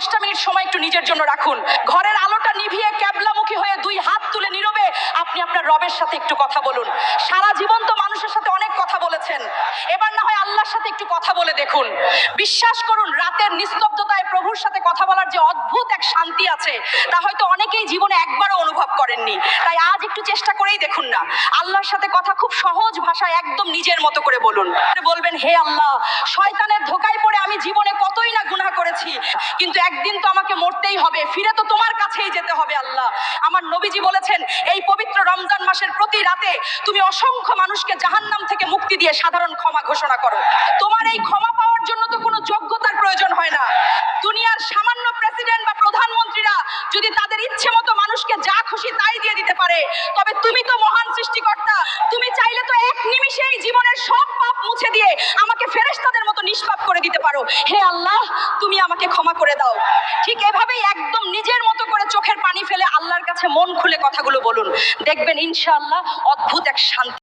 10টা মিনিট সময় একটু নিজের জন্য রাখুন। ঘরের আলোটা নিভিয়ে ক্যাবলামুখী হয়ে 2 হাত তুলে নীরবে আপনি আপনার রবের সাথে একটু কথা বলুন। সারা জীবন তো মানুষের সাথে অনেক কথা বলেছেন, এবার না হয় আল্লাহর সাথে একটু কথা বলে দেখুন। বিশ্বাস করুন, রাতের নিস্তব্ধতায় প্রভুর সাথে কথা বলার যে অদ্ভুত এক শান্তি আছে, তা হয়তো অনেকেই জীবনে একবারও অনুভব করেননি। তাই আজ একটু চেষ্টা করেই দেখুন না, আল্লাহর সাথে কথা খুব সহজ ভাষায় একদম নিজের মতো করে বলুন। বলবেন, হে আল্লাহ, শয়তানের ধোকায় পড়ে আমি জীবনে কতই না গুনাহ করেছি, কিন্তু একদিন তো আমাকে মরতেই হবে, ফিরে তো তোমার কাছেই যেতে হবে। আল্লাহ, আমার নবীজি বলেছেন, এই পবিত্র রমজান মাসের প্রতি রাতে তুমি অসংখ্য মানুষকে জাহান্নাম থেকে মুক্তি দিয়ে সাধারণ ক্ষমা ঘোষণা করো। তোমার এই ক্ষমা পাওয়ার জন্য তো কোনো যোগ্যতার প্রয়োজন হয় না। দুনিয়ার সামান্য প্রেসিডেন্ট বা প্রধানমন্ত্রীরা যদি তাদের ইচ্ছে মতো মানুষকে যা খুশি তাই দিয়ে দিতে পারে, তবে তুমি তো মহান সৃষ্টিকর্তা, তুমি চাইলে তো এক নিমিষেই জীবনের সব পাপ মুছে দিয়ে আমাকে ফেরেশতাদের মতো নিষ্পাপ করে দিতে পারো। হে আল্লাহ, তুমি আমাকে ক্ষমা করে দাও। ঠিক এভাবেই একদম নিজের মতো করে চোখের পানি ফেলে আল্লাহর কাছে মন খুলে কথাগুলো বলুন, দেখবেন ইনশাআল্লাহ অদ্ভুত এক শান্তি।